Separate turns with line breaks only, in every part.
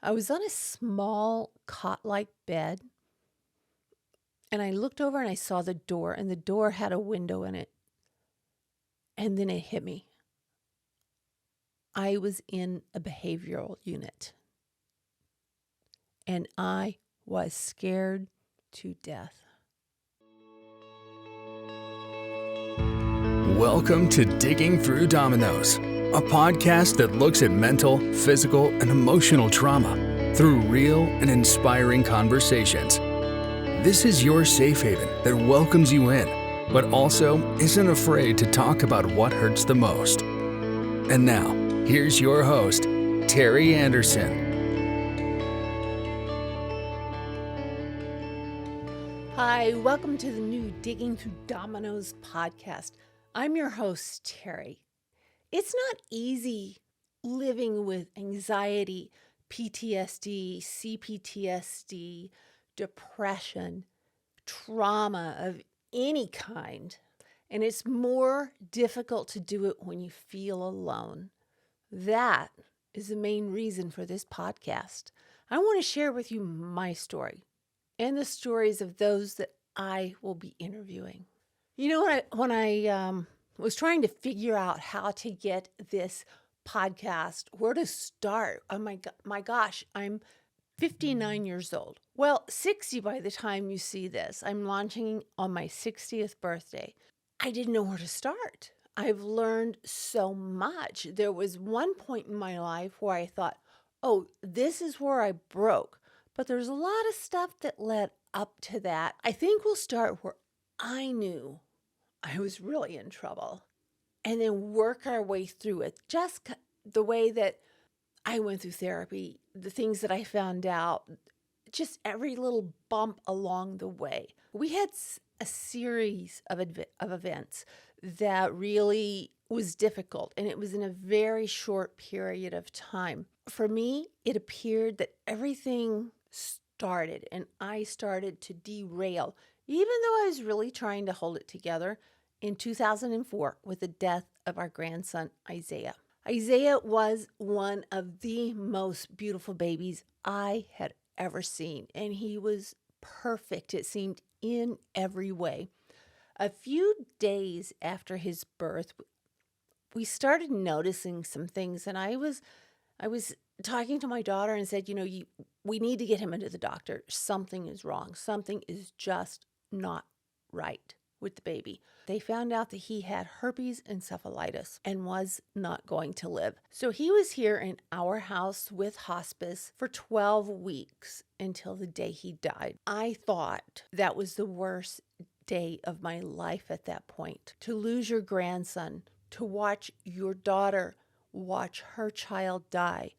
I was on a small cot-like bed, and I looked over and I saw the door, and the door had a window in it. And then it hit me. I was in a behavioral unit, and I was scared to death.
Welcome to Digging Through Dominoes, a podcast that looks at mental, physical, and emotional trauma through real and inspiring conversations. This is your safe haven that welcomes you in, but also isn't afraid to talk about what hurts the most. And now, here's your host, Teri Anderson.
Hi, welcome to the new Digging Through Dominoes podcast. I'm your host, Teri. It's not easy living with anxiety, PTSD, CPTSD, depression, trauma of any kind. And it's more difficult to do it when you feel alone. That is the main reason for this podcast. I want to share with you my story and the stories of those that I will be interviewing. You know, when I was trying to figure out how to get this podcast, where to start, oh my gosh, I'm 59 years old. Well, 60 by the time you see this. I'm launching on my 60th birthday. I didn't know where to start. I've learned so much. There was one point in my life where I thought, oh, this is where I broke. But there's a lot of stuff that led up to that. I think we'll start where I knew I was really in trouble and then work our way through it. Just the way that I went through therapy, the things that I found out, just every little bump along the way. We had a series of events that really was difficult, and it was in a very short period of time. For me, it appeared that everything started and I started to derail, even though I was really trying to hold it together, in 2004 with the death of our grandson, Isaiah. Isaiah was one of the most beautiful babies I had ever seen, and he was perfect, it seemed, in every way. A few days after his birth, we started noticing some things, and I was talking to my daughter and said, we need to get him into the doctor. Something is wrong. Something is just not right with the baby. They found out that he had herpes encephalitis and was not going to live. So he was here in our house with hospice for 12 weeks until the day he died. I thought that was the worst day of my life at that point. To lose your grandson, to watch your daughter watch her child die,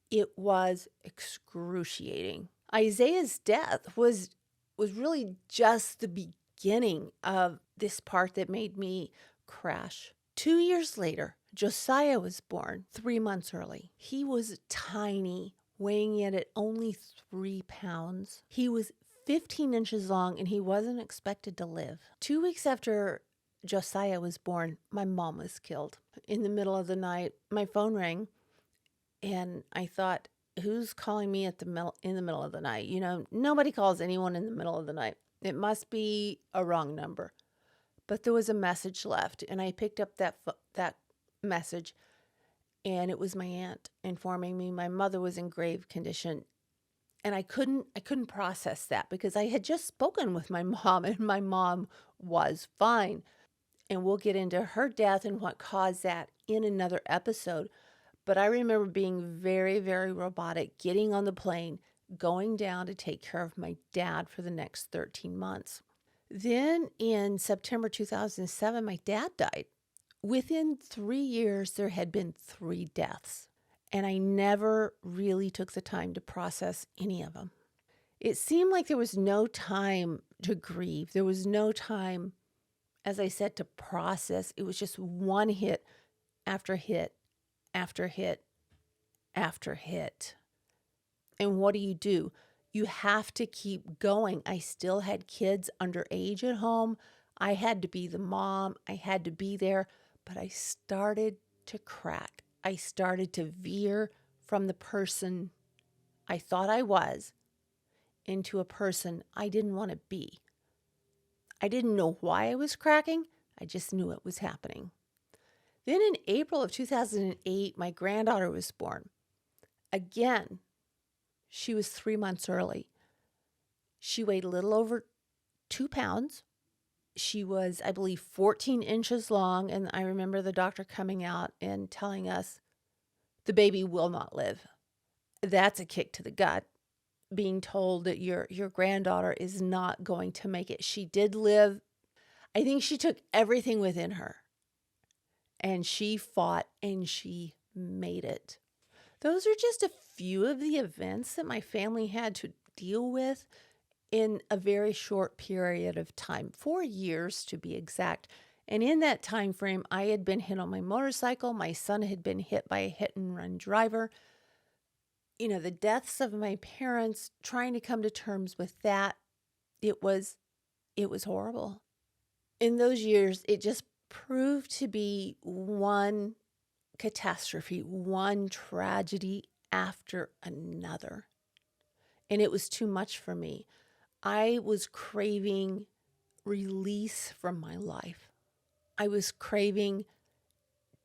it was excruciating. Isaiah's death was really just the beginning of this part that made me crash. 2 years later, Josiah was born 3 months early. He was tiny, weighing in at only 3 pounds. He was 15 inches long and he wasn't expected to live. 2 weeks after Josiah was born, my mom was killed. In the middle of the night, my phone rang. And I thought, who's calling me in the middle of the night? Nobody calls anyone in the middle of the night. It must be a wrong number. But there was a message left, and I picked up that message, and it was my aunt informing me my mother was in grave condition. And I couldn't process that because I had just spoken with my mom, and my mom was fine. And we'll get into her death and what caused that in another episode. But I remember being very, very robotic, getting on the plane, going down to take care of my dad for the next 13 months. Then in September 2007, my dad died. Within 3 years, there had been 3 deaths, and I never really took the time to process any of them. It seemed like there was no time to grieve. There was no time, as I said, to process. It was just one hit after hit after hit after hit. And what do? You have to keep going. I still had kids underage at home. I had to be the mom. I had to be there. But I started to crack. I started to veer from the person I thought I was into a person I didn't want to be. I didn't know why I was cracking. I just knew it was happening. Then in April of 2008, my granddaughter was born. Again, she was 3 months early. She weighed a little over 2 pounds. She was, I believe, 14 inches long. And I remember the doctor coming out and telling us the baby will not live. That's a kick to the gut, being told that your granddaughter is not going to make it. She did live. I think she took everything within her and she fought and she made it. Those are just a few of the events that my family had to deal with in a very short period of time, 4 years to be exact. And in that time frame, I had been hit on my motorcycle. My son had been hit by a hit and run driver. The deaths of my parents, trying to come to terms with that, it was horrible. In those years, it just proved to be one catastrophe, one tragedy after another. And it was too much for me. I was craving release from my life. I was craving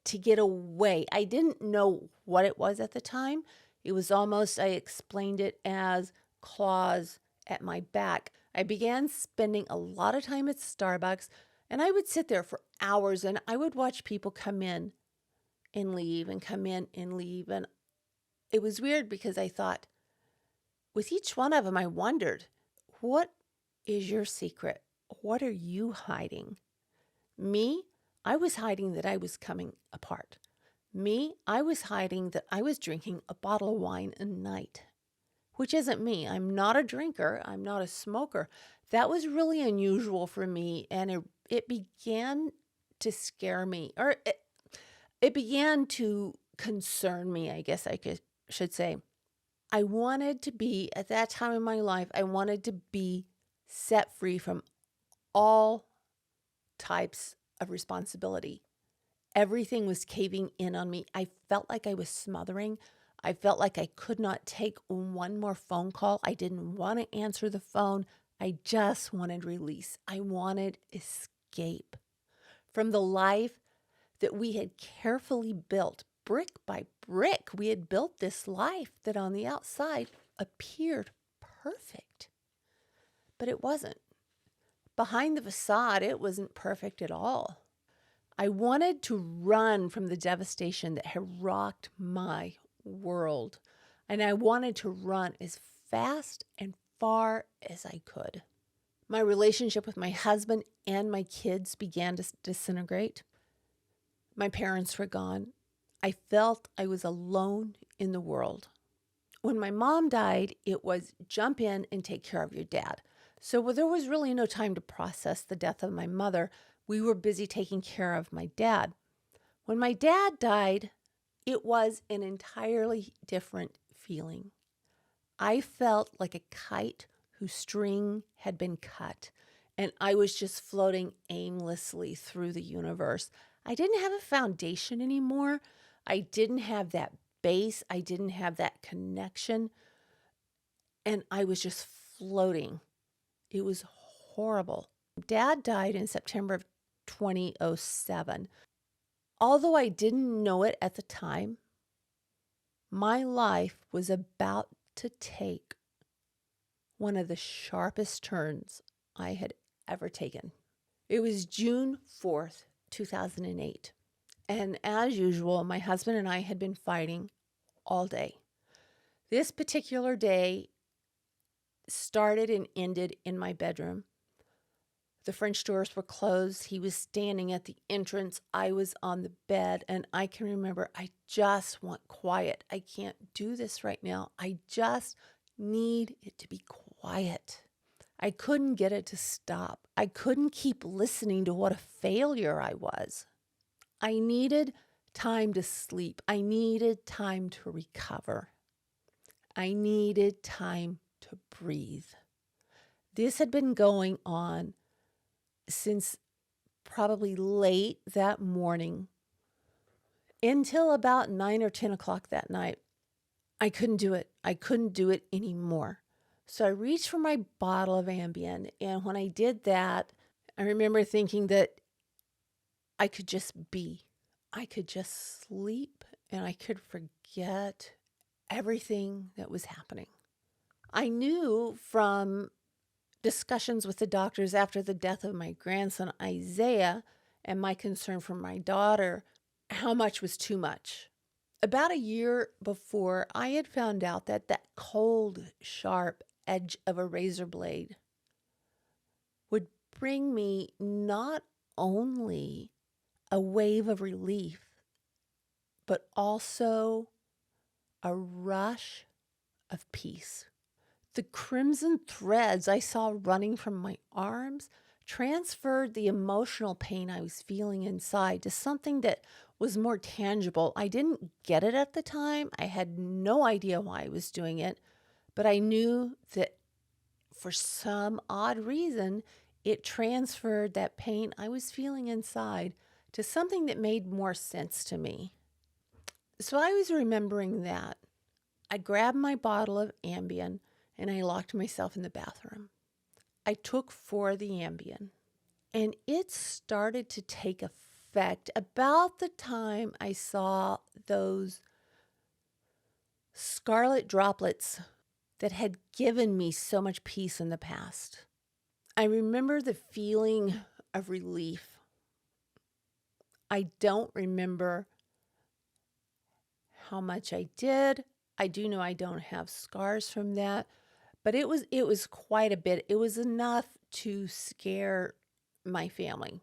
to get away. I didn't know what it was at the time. It was almost, I explained it as claws at my back. I began spending a lot of time at Starbucks, and I would sit there for hours and I would watch people come in and leave and come in and leave. And it was weird because I thought, with each one of them, I wondered, what is your secret? What are you hiding? Me, I was hiding that I was coming apart. Me, I was hiding that I was drinking a bottle of wine a night, which isn't me. I'm not a drinker. I'm not a smoker. That was really unusual for me, and it began to scare me, or it began to concern me, I guess should say. I wanted to be, at that time in my life, I wanted to be set free from all types of responsibility. Everything was caving in on me. I felt like I was smothering. I felt like I could not take one more phone call. I didn't want to answer the phone. I just wanted release. I wanted escape from the life that we had carefully built, brick by brick. We had built this life that on the outside appeared perfect, but it wasn't. Behind the facade, it wasn't perfect at all. I wanted to run from the devastation that had rocked my world, and I wanted to run as fast and far as I could. My relationship with my husband and my kids began to disintegrate. My parents were gone. I felt I was alone in the world. When my mom died, it was jump in and take care of your dad. So there was really no time to process the death of my mother. We were busy taking care of my dad. When my dad died, it was an entirely different feeling. I felt like a kite whose string had been cut, and I was just floating aimlessly through the universe. I didn't have a foundation anymore. I didn't have that base. I didn't have that connection, and I was just floating. It was horrible. Dad died in September of 2007. Although I didn't know it at the time, my life was about to take one of the sharpest turns I had ever taken. It was June 4th, 2008. And as usual, my husband and I had been fighting all day. This particular day started and ended in my bedroom. The French doors were closed. He was standing at the entrance. I was on the bed, and I can remember, I just want quiet. I can't do this right now. I just need it to be quiet. I couldn't get it to stop. I couldn't keep listening to what a failure I was. I needed time to sleep. I needed time to recover. I needed time to breathe. This had been going on since probably late that morning until about 9 or 10 o'clock that night. I couldn't do it. I couldn't do it anymore. So I reached for my bottle of Ambien. And when I did that, I remember thinking that I could just be. I could just sleep and I could forget everything that was happening. I knew from discussions with the doctors after the death of my grandson Isaiah and my concern for my daughter how much was too much. About a year before, I had found out that that cold, sharp edge of a razor blade would bring me not only a wave of relief, but also a rush of peace. The crimson threads I saw running from my arms transferred the emotional pain I was feeling inside to something that was more tangible. I didn't get it at the time. I had no idea why I was doing it, but I knew that for some odd reason, it transferred that pain I was feeling inside to something that made more sense to me. So I was remembering that. I grabbed my bottle of Ambien and I locked myself in the bathroom. I took 4 of the Ambien and it started to take effect about the time I saw those scarlet droplets that had given me so much peace in the past. I remember the feeling of relief. I don't remember how much I did. I do know I don't have scars from that, but it was quite a bit. It was enough to scare my family.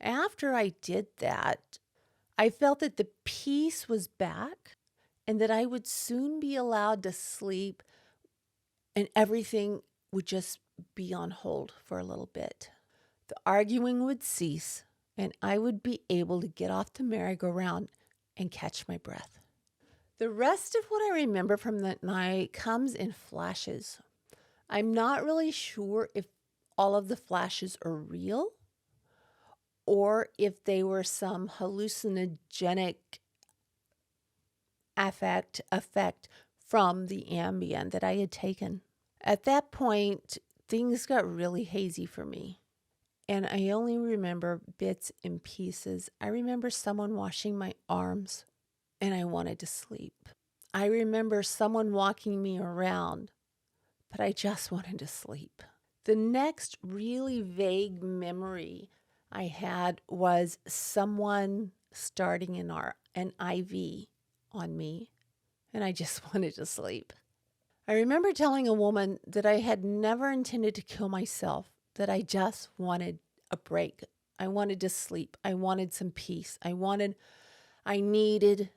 After I did that, I felt that the peace was back and that I would soon be allowed to sleep and everything would just be on hold for a little bit. The arguing would cease and I would be able to get off the merry-go-round and catch my breath. The rest of what I remember from that night comes in flashes. I'm not really sure if all of the flashes are real or if they were some hallucinogenic effect from the Ambien that I had taken. At that point, things got really hazy for me, and I only remember bits and pieces. I remember someone washing my arms, and I wanted to sleep. I remember someone walking me around, but I just wanted to sleep. The next really vague memory I had was someone starting an IV on me, and I just wanted to sleep. I remember telling a woman that I had never intended to kill myself, that I just wanted a break. I wanted to sleep. I wanted some peace. I needed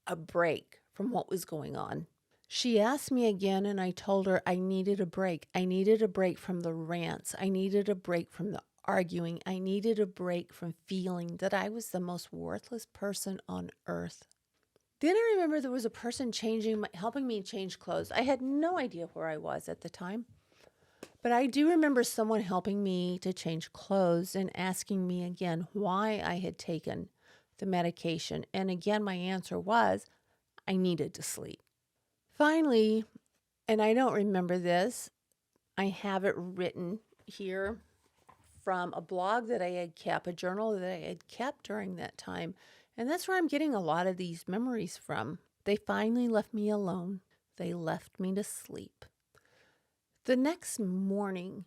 a break from what was going on. She asked me again, and I told her I needed a break. I needed a break from the rants. I needed a break from the arguing. I needed a break from feeling that I was the most worthless person on earth. Then I remember there was a person helping me change clothes. I had no idea where I was at the time, but I do remember someone helping me to change clothes and asking me again why I had taken the medication. And again, my answer was I needed to sleep. Finally, and I don't remember this, I have it written here from a blog that I had kept, a journal that I had kept during that time. And that's where I'm getting a lot of these memories from. They finally left me alone. They left me to sleep. The next morning,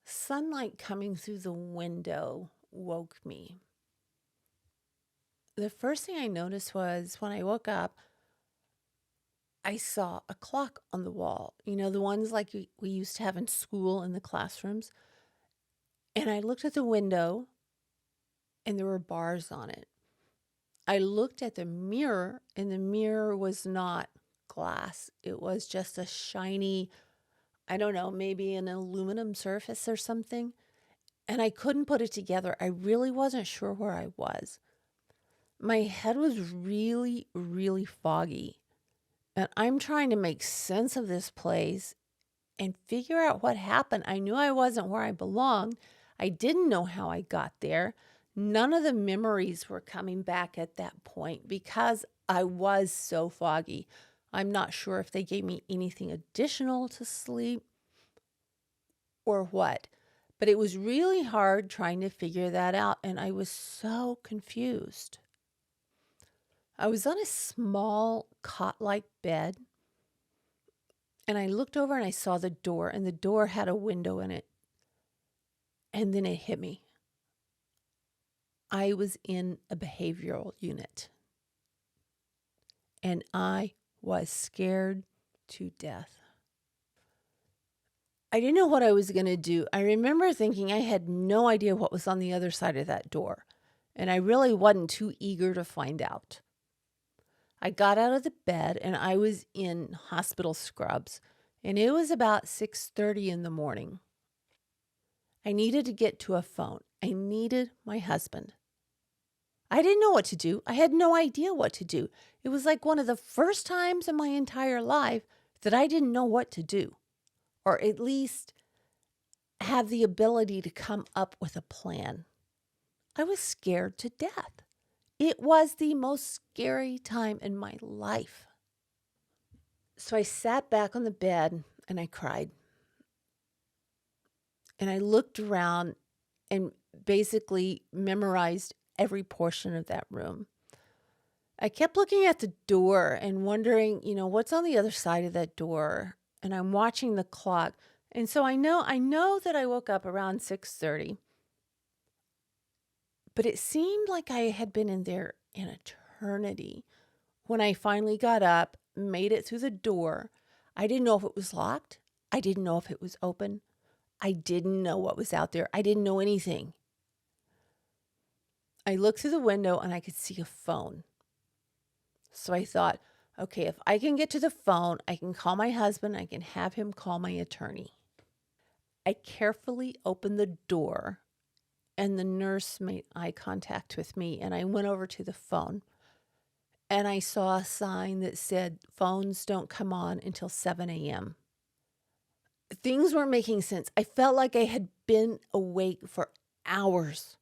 sunlight coming through the window woke me. The first thing I noticed was when I woke up, I saw a clock on the wall. You know, the ones like we used to have in school in the classrooms. And I looked at the window and there were bars on it. I looked at the mirror and the mirror was not glass. It was just a shiny, I don't know, maybe an aluminum surface or something. And I couldn't put it together. I really wasn't sure where I was. My head was really, really foggy. And I'm trying to make sense of this place and figure out what happened. I knew I wasn't where I belonged. I didn't know how I got there. None of the memories were coming back at that point because I was so foggy. I'm not sure if they gave me anything additional to sleep or what, but it was really hard trying to figure that out, and I was so confused. I was on a small cot-like bed, and I looked over and I saw the door, and the door had a window in it. And then it hit me. I was in a behavioral unit, and I was scared to death. I didn't know what I was going to do. I remember thinking I had no idea what was on the other side of that door, and I really wasn't too eager to find out. I got out of the bed, and I was in hospital scrubs, and it was about 6:30 in the morning. I needed to get to a phone. I needed my husband. I didn't know what to do. I had no idea what to do. It was like one of the first times in my entire life that I didn't know what to do, or at least have the ability to come up with a plan. I was scared to death. It was the most scary time in my life. So I sat back on the bed and I cried. And I looked around and basically memorized every portion of that room. I kept looking at the door and wondering, what's on the other side of that door? And I'm watching the clock. And so I know that I woke up around 6:30. But it seemed like I had been in there an eternity. When I finally got up, made it through the door, I didn't know if it was locked. I didn't know if it was open. I didn't know what was out there. I didn't know anything. I looked through the window and I could see a phone. So I thought, okay, if I can get to the phone, I can call my husband. I can have him call my attorney. I carefully opened the door and the nurse made eye contact with me, and I went over to the phone and I saw a sign that said phones don't come on until 7 a.m. Things weren't making sense. I felt like I had been awake for hours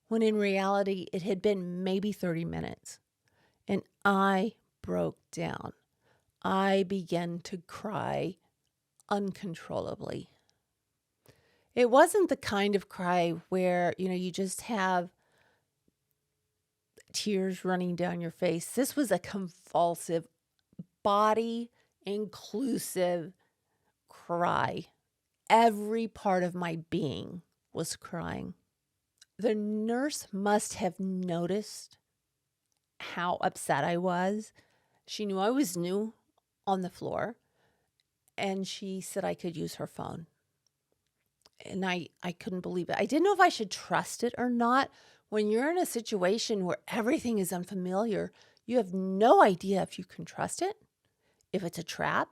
when in reality it had been maybe 30 minutes. And I broke down. I began to cry uncontrollably. It wasn't the kind of cry where, you just have tears running down your face. This was a convulsive, body-inclusive cry. Every part of my being was crying. The nurse must have noticed how upset I was. She knew I was new on the floor, and she said I could use her phone. And I couldn't believe it. I didn't know if I should trust it or not. When you're in a situation where everything is unfamiliar, you have no idea if you can trust it, if it's a trap,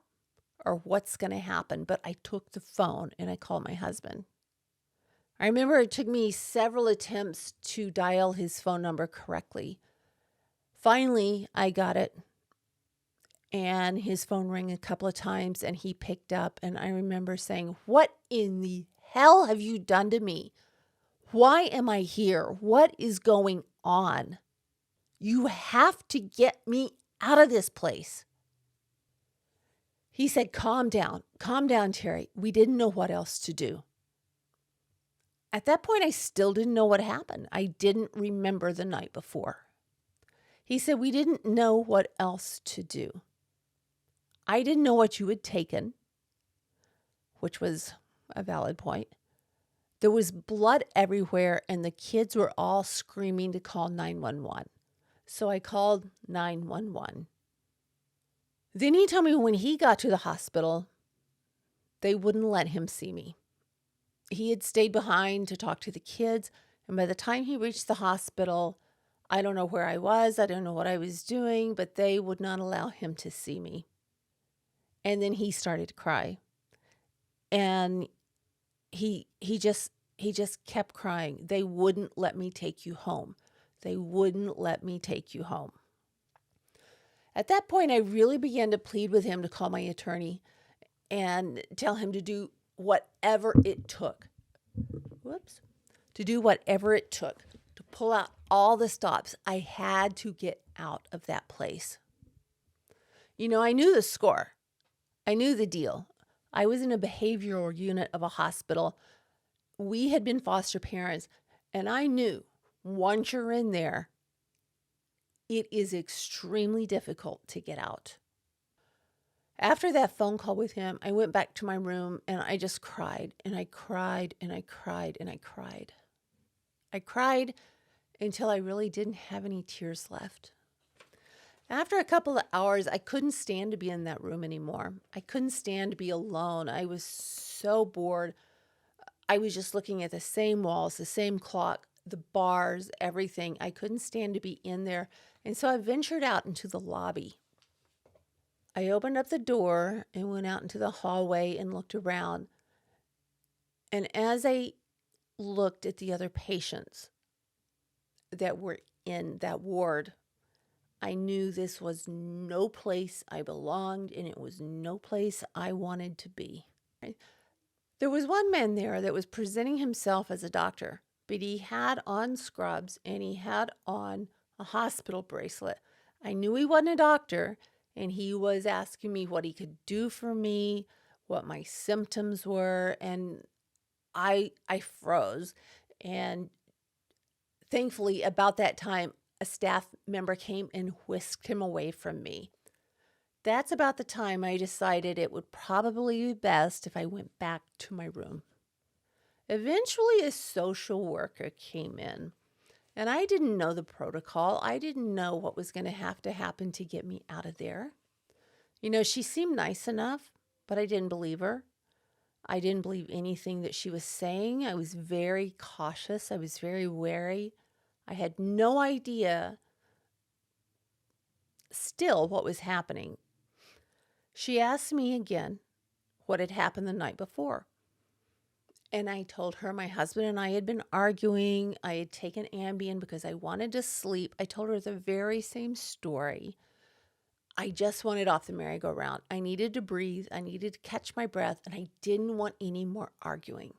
or what's going to happen. But I took the phone and I called my husband. I remember it took me several attempts to dial his phone number correctly. Finally, I got it. And his phone rang a couple of times and he picked up. And I remember saying, "What in the hell have you done to me? Why am I here? What is going on? You have to get me out of this place." He said, calm down, Teri. We didn't know what else to do. At that point, I still didn't know what happened. I didn't remember the night before. He said, we didn't know what else to do. I didn't know what you had taken, which was a valid point. There was blood everywhere, and the kids were all screaming to call 911. So I called 911. Then he told me when he got to the hospital, they wouldn't let him see me. He had stayed behind to talk to the kids, and by the time he reached the hospital, I don't know where I was, I don't know what I was doing, but they would not allow him to see me. And then he started to cry. And he just kept crying. They wouldn't let me take you home. They wouldn't let me take you home. At that point, I really began to plead with him to call my attorney and tell him to do whatever it took. To do whatever it took to pull out all the stops. I had to get out of that place. I knew the score. I knew the deal. I was in a behavioral unit of a hospital. We had been foster parents, and I knew once you're in there, it is extremely difficult to get out. After that phone call with him, I went back to my room and I just cried and I cried and I cried and I cried. I cried until I really didn't have any tears left. After a couple of hours, I couldn't stand to be in that room anymore. I couldn't stand to be alone. I was so bored. I was just looking at the same walls, the same clock, the bars, everything. I couldn't stand to be in there. And so I ventured out into the lobby. I opened up the door and went out into the hallway and looked around. And as I looked at the other patients that were in that ward, I knew this was no place I belonged, and it was no place I wanted to be. There was one man there that was presenting himself as a doctor, but he had on scrubs and he had on a hospital bracelet. I knew he wasn't a doctor, and he was asking me what he could do for me, what my symptoms were, and I froze. And thankfully, about that time, a staff member came and whisked him away from me. That's about the time I decided it would probably be best if I went back to my room. Eventually, a social worker came in, and I didn't know the protocol. I didn't know what was going to happen to get me out of there. She seemed nice enough, but I didn't believe her. I didn't believe anything that she was saying. I was very cautious. I was very wary. I had no idea still what was happening. She asked me again what had happened the night before. And I told her my husband and I had been arguing. I had taken Ambien because I wanted to sleep. I told her the very same story. I just wanted off the merry-go-round. I needed to breathe. I needed to catch my breath, and I didn't want any more arguing.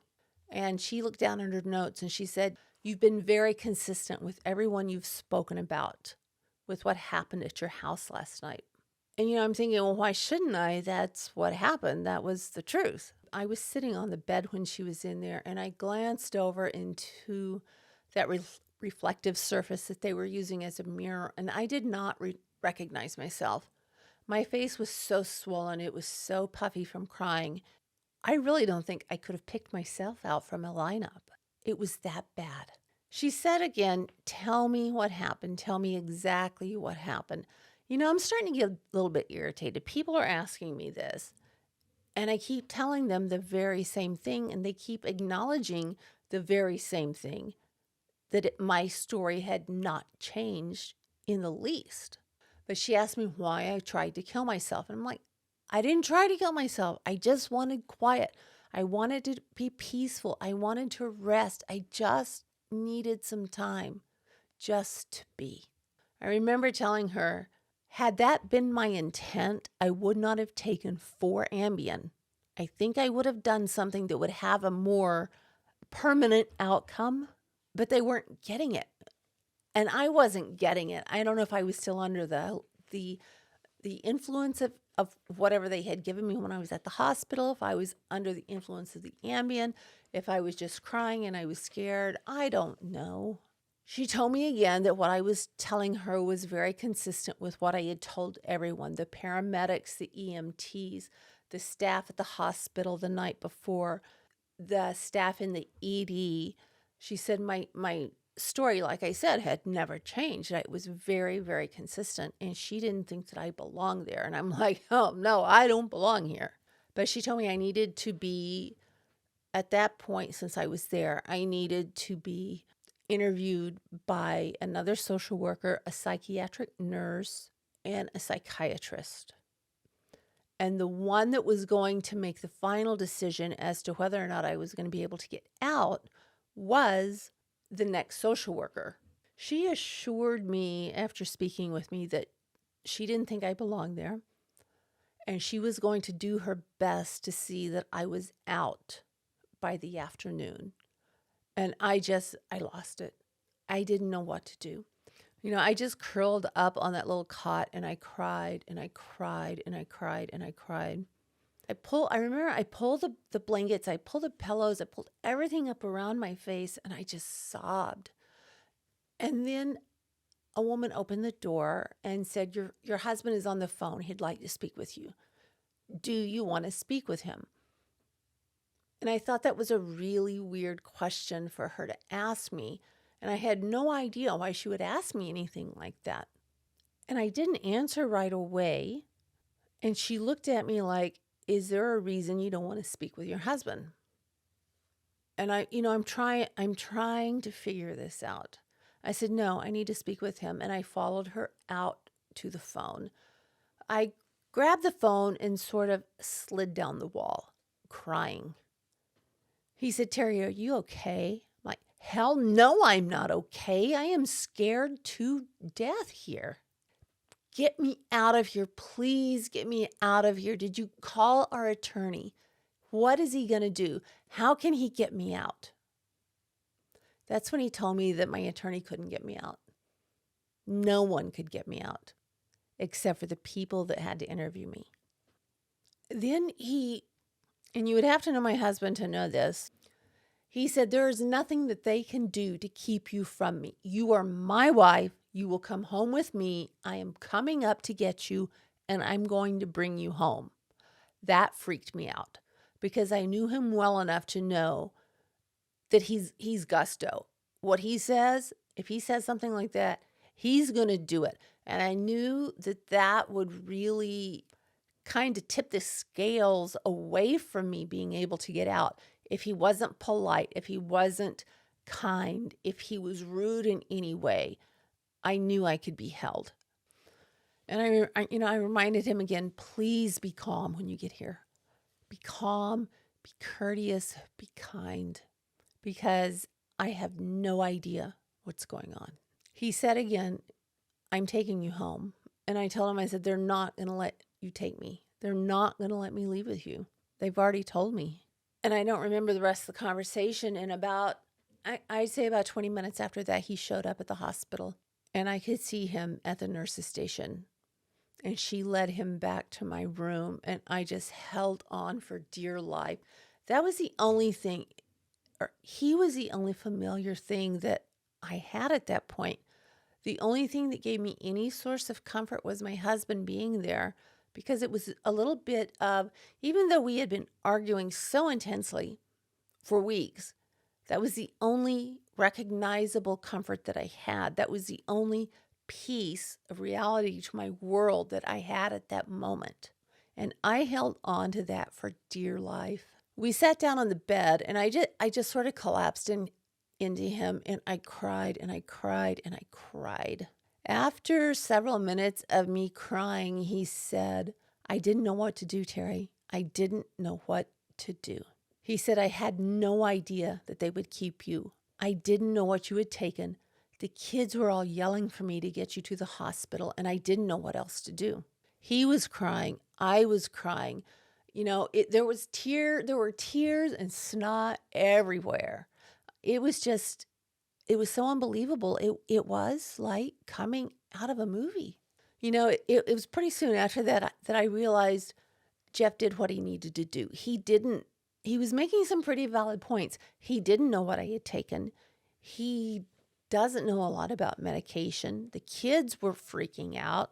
And she looked down at her notes and she said, "You've been very consistent with everyone you've spoken about with what happened at your house last night." And, I'm thinking, well, why shouldn't I? That's what happened. That was the truth. I was sitting on the bed when she was in there, and I glanced over into that reflective surface that they were using as a mirror, and I did not recognize myself. My face was so swollen. It was so puffy from crying. I really don't think I could have picked myself out from a lineup. It was that bad. She said again, "Tell me what happened. Tell me exactly what happened." I'm starting to get a little bit irritated. People are asking me this, and I keep telling them the very same thing, and they keep acknowledging the very same thing, that my story had not changed in the least. But she asked me why I tried to kill myself, and I'm like, I didn't try to kill myself. I just wanted quiet. I wanted to be peaceful. I wanted to rest. I just needed some time just to be. I remember telling her, had that been my intent, I would not have taken 4 Ambien. I think I would have done something that would have a more permanent outcome, but they weren't getting it. And I wasn't getting it. I don't know if I was still under the influence of whatever they had given me when I was at the hospital, if I was under the influence of the Ambien, if I was just crying and I was scared. I don't know. She told me again that what I was telling her was very consistent with what I had told everyone, the paramedics, the EMTs, the staff at the hospital the night before, the staff in the ED. She said my story, like I said, had never changed. It was very, very consistent, and she didn't think that I belonged there. And I'm like, oh, no, I don't belong here. But she told me I needed to be, at that point, since I was there, I needed to be interviewed by another social worker, a psychiatric nurse, and a psychiatrist. And the one that was going to make the final decision as to whether or not I was going to be able to get out was the next social worker. She assured me after speaking with me that she didn't think I belonged there, and she was going to do her best to see that I was out by the afternoon. And I lost it. I didn't know what to do. I just curled up on that little cot and I cried and I cried and I cried and I cried. I remember I pulled the blankets, I pulled the pillows, I pulled everything up around my face and I just sobbed. And then a woman opened the door and said, your husband is on the phone. He'd like to speak with you. Do you want to speak with him? And I thought that was a really weird question for her to ask me. And I had no idea why she would ask me anything like that. And I didn't answer right away. And she looked at me like, is there a reason you don't want to speak with your husband? And I'm trying to figure this out. I said, no, I need to speak with him. And I followed her out to the phone. I grabbed the phone and sort of slid down the wall, crying. He said, Teri, are you okay? I'm like, hell no, I'm not okay. I am scared to death here. Get me out of here. Please get me out of here. Did you call our attorney? What is he going to do? How can he get me out? That's when he told me that my attorney couldn't get me out. No one could get me out except for the people that had to interview me. Then and you would have to know my husband to know this, he said, there is nothing that they can do to keep you from me. You are my wife. You will come home with me. I am coming up to get you, and I'm going to bring you home. That freaked me out because I knew him well enough to know that he's gusto. What he says, if he says something like that, he's going to do it. And I knew that would really kind of tip the scales away from me being able to get out. If he wasn't polite, if he wasn't kind, if he was rude in any way, I knew I could be held. And I reminded him again, please be calm when you get here. Be calm, be courteous, be kind, because I have no idea what's going on. He said again, I'm taking you home. And I told him, I said, they're not going to let you take me. They're not going to let me leave with you. They've already told me. And I don't remember the rest of the conversation. And I'd say about 20 minutes after that, he showed up at the hospital. And I could see him at the nurse's station. And she led him back to my room. And I just held on for dear life. That was the only thing, or he was the only familiar thing that I had at that point. The only thing that gave me any source of comfort was my husband being there, because it was a little bit of, even though we had been arguing so intensely for weeks, that was the only recognizable comfort that I had. That was the only piece of reality to my world that I had at that moment. And I held on to that for dear life. We sat down on the bed and I just sort of collapsed into him, and I cried and I cried and I cried. After several minutes of me crying, he said, I didn't know what to do, Teri. I didn't know what to do. He said, I had no idea that they would keep you. I didn't know what you had taken. The kids were all yelling for me to get you to the hospital, and I didn't know what else to do. He was crying. I was crying. There were tears and snot everywhere. It was so unbelievable. It was like coming out of a movie. It was pretty soon after that I realized Jeff did what he needed to do. He was making some pretty valid points. He didn't know what I had taken. He doesn't know a lot about medication. The kids were freaking out.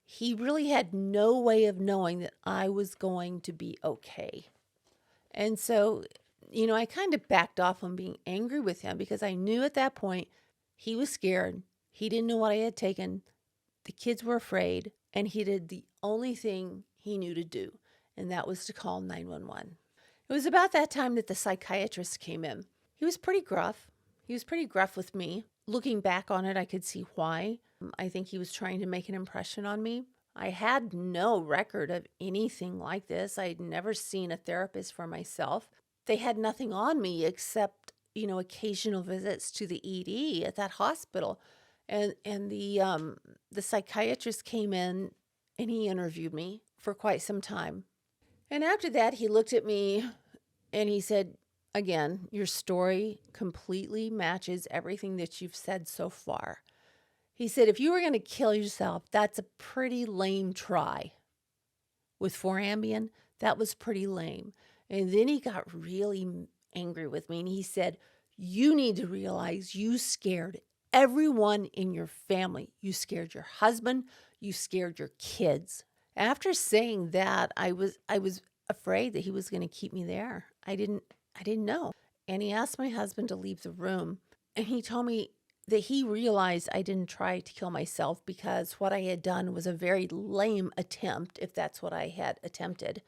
He really had no way of knowing that I was going to be okay. And so, I kind of backed off on being angry with him because I knew at that point he was scared. He didn't know what I had taken. The kids were afraid, and he did the only thing he knew to do, and that was to call 911. It was about that time that the psychiatrist came in. He was pretty gruff. He was pretty gruff with me. Looking back on it, I could see why. I think he was trying to make an impression on me. I had no record of anything like this. I had never seen a therapist for myself. They had nothing on me except, occasional visits to the ED at that hospital. And the psychiatrist came in and he interviewed me for quite some time. And after that, he looked at me and he said, again, your story completely matches everything that you've said so far. He said, if you were going to kill yourself, that's a pretty lame try. With 4-Ambien, that was pretty lame. And then he got really angry with me and he said, you need to realize you scared everyone in your family. You scared your husband, you scared your kids. After saying that, I was afraid that he was going to keep me there. I didn't know. And he asked my husband to leave the room, and he told me that he realized I didn't try to kill myself because what I had done was a very lame attempt, if that's what I had attempted.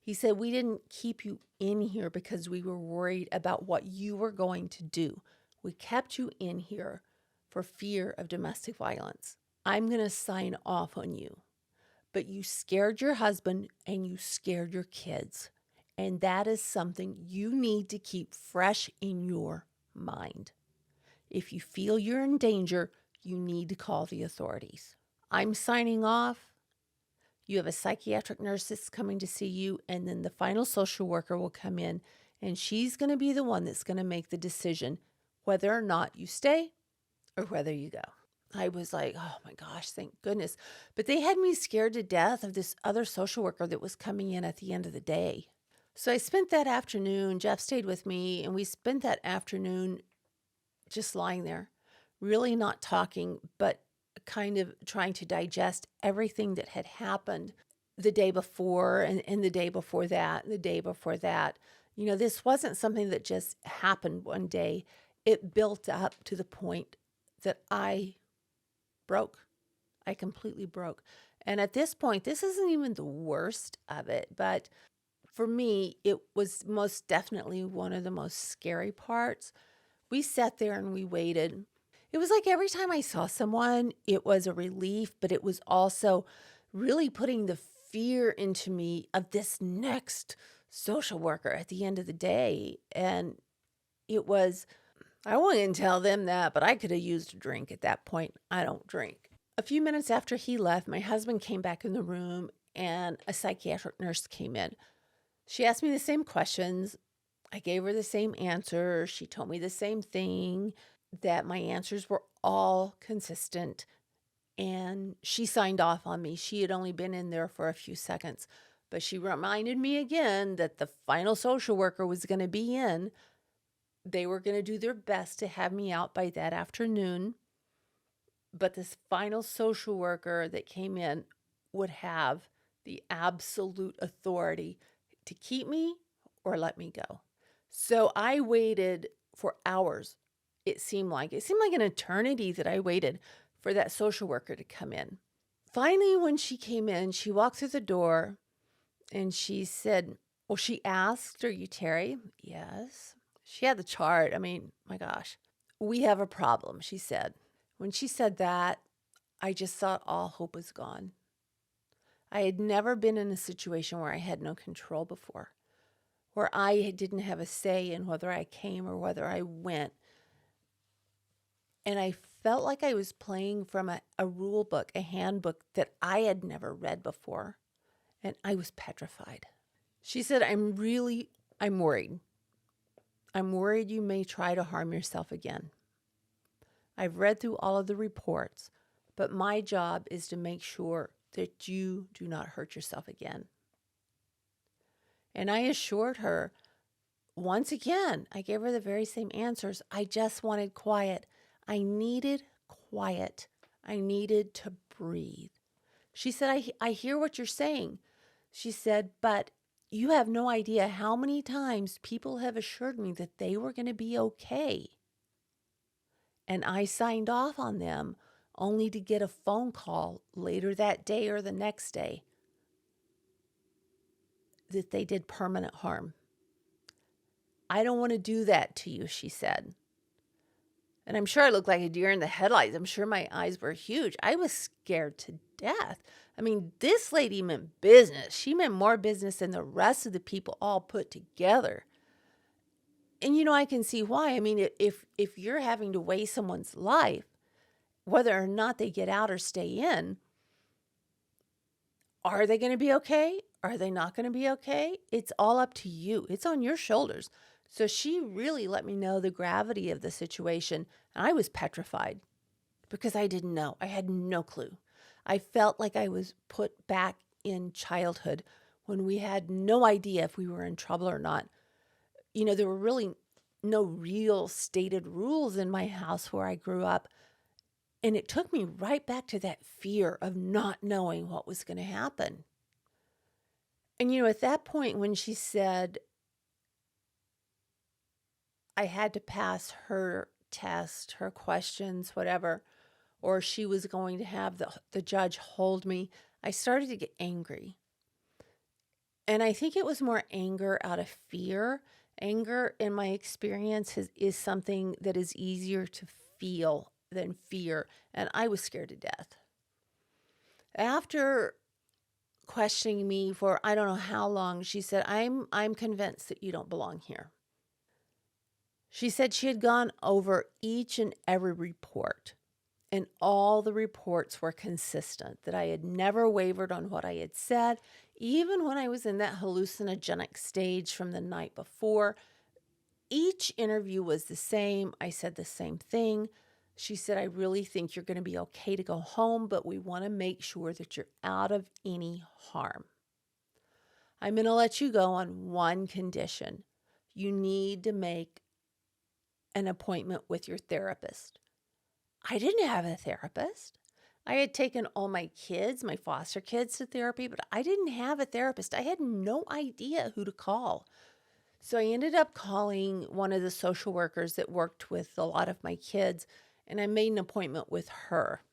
He said, we didn't keep you in here because we were worried about what you were going to do. We kept you in here for fear of domestic violence. I'm going to sign off on you. But you scared your husband and you scared your kids. And that is something you need to keep fresh in your mind. If you feel you're in danger, you need to call the authorities. I'm signing off. You have a psychiatric nurse that's coming to see you, and then the final social worker will come in, and she's going to be the one that's going to make the decision whether or not you stay or whether you go. I was like, oh my gosh, thank goodness. But they had me scared to death of this other social worker that was coming in at the end of the day. So I spent that afternoon, Jeff stayed with me, and we spent that afternoon just lying there, really not talking, but kind of trying to digest everything that had happened the day before and the day before that, the day before that. You know, this wasn't something that just happened one day. It built up to the point that I broke. I completely broke. And at this point, this isn't even the worst of it, but for me, it was most definitely one of the most scary parts. We sat there and we waited. It was like every time I saw someone, it was a relief, but it was also really putting the fear into me of this next social worker at the end of the day. And it was, I wouldn't tell them that, but I could have used a drink at that point. I don't drink. A few minutes after he left, my husband came back in the room and a psychiatric nurse came in. She asked me the same questions. I gave her the same answer. She told me the same thing, that my answers were all consistent. And she signed off on me. She had only been in there for a few seconds. But she reminded me again that the final social worker was going to be in. They were going to do their best to have me out by that afternoon. But this final social worker that came in would have the absolute authority to keep me or let me go. So I waited for hours. It seemed like an eternity that I waited for that social worker to come in. Finally, when she came in, she walked through the door and she said, well, she asked, are you Teri? Yes. She had the chart. I mean, my gosh, we have a problem, she said. When she said that, I just thought all hope was gone. I had never been in a situation where I had no control before, where I didn't have a say in whether I came or whether I went. And I felt like I was playing from a rule book, a handbook that I had never read before. And I was petrified. She said, I'm worried. I'm worried you may try to harm yourself again. I've read through all of the reports, but my job is to make sure that you do not hurt yourself again. And I assured her, once again, I gave her the very same answers. I just wanted quiet. I needed quiet. I needed to breathe. She said, I hear what you're saying. She said, but you have no idea how many times people have assured me that they were going to be okay. And I signed off on them only to get a phone call later that day or the next day that they did permanent harm. I don't want to do that to you, she said. And I'm sure I looked like a deer in the headlights. I'm sure my eyes were huge. I was scared to death. I mean, this lady meant business. She meant more business than the rest of the people all put together. And, you know, I can see why. I mean, if you're having to weigh someone's life, whether or not they get out or stay in, are they going to be okay? Are they not going to be okay? It's all up to you. It's on your shoulders. So she really let me know the gravity of the situation. And I was petrified. because I didn't know. I had no clue. I felt like I was put back in childhood when we had no idea if we were in trouble or not. There were really no real stated rules in my house where I grew up. And it took me right back to that fear of not knowing what was going to happen. And, at that point when she said I had to pass her test, her questions, whatever, or she was going to have the judge hold me, I started to get angry. And I think it was more anger out of fear. Anger, in my experience, is something that is easier to feel than fear. And I was scared to death. After questioning me for I don't know how long, she said, I'm convinced that you don't belong here. She said she had gone over each and every report, and all the reports were consistent, that I had never wavered on what I had said, even when I was in that hallucinogenic stage from the night before. Each interview was the same. I said the same thing. She said, I really think you're going to be okay to go home, but we want to make sure that you're out of any harm. I'm going to let you go on one condition. You need to make an appointment with your therapist. I didn't have a therapist. I had taken all my kids, my foster kids, to therapy, but I didn't have a therapist. I had no idea who to call. So I ended up calling one of the social workers that worked with a lot of my kids, and I made an appointment with her.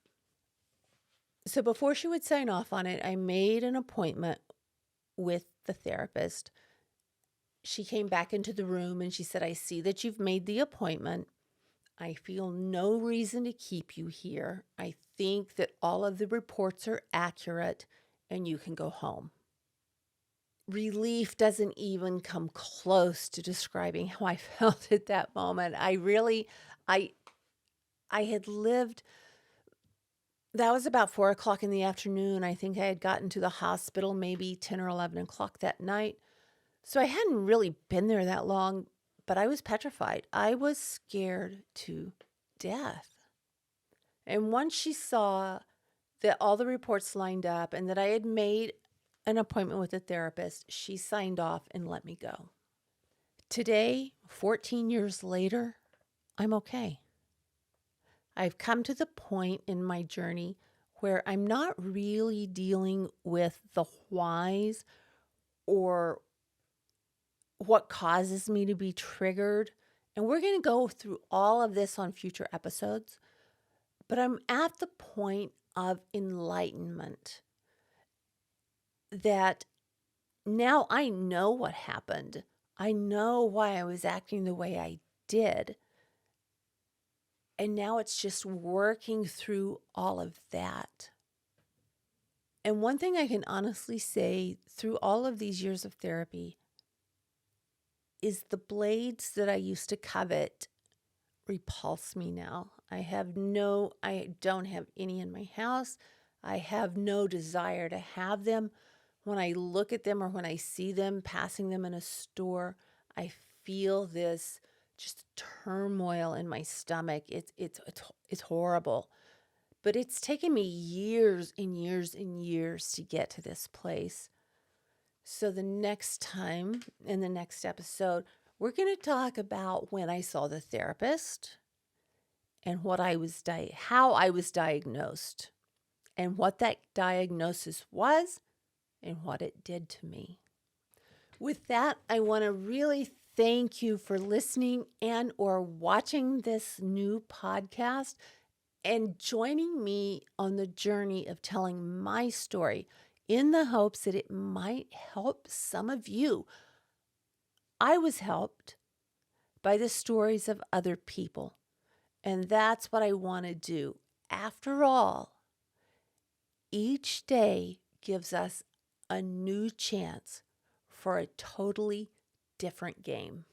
So before she would sign off on it, I made an appointment with the therapist. She came back into the room and she said, I see that you've made the appointment. I feel no reason to keep you here. I think that all of the reports are accurate and you can go home. Relief doesn't even come close to describing how I felt at that moment. I had lived, that was about 4:00 in the afternoon. I think I had gotten to the hospital maybe 10 or 11 o'clock that night. So I hadn't really been there that long, but I was petrified. I was scared to death. And once she saw that all the reports lined up and that I had made an appointment with a therapist, she signed off and let me go. Today, 14 years later, I'm okay. I've come to the point in my journey where I'm not really dealing with the whys or what causes me to be triggered. And we're going to go through all of this on future episodes. But I'm at the point of enlightenment that now I know what happened. I know why I was acting the way I did. And now it's just working through all of that. And one thing I can honestly say through all of these years of therapy is the blades that I used to covet repulse me now. I don't have any in my house. I have no desire to have them. When I look at them or when I see them, passing them in a store, I feel this just turmoil in my stomach. It's horrible. But it's taken me years and years and years to get to this place. So the next time, in the next episode, we're going to talk about when I saw the therapist and how I was diagnosed and what that diagnosis was and what it did to me. With that, I want to really thank you for listening and or watching this new podcast and joining me on the journey of telling my story in the hopes that it might help some of you. I was helped by the stories of other people, and that's what I want to do. After all, each day gives us a new chance for a totally different game.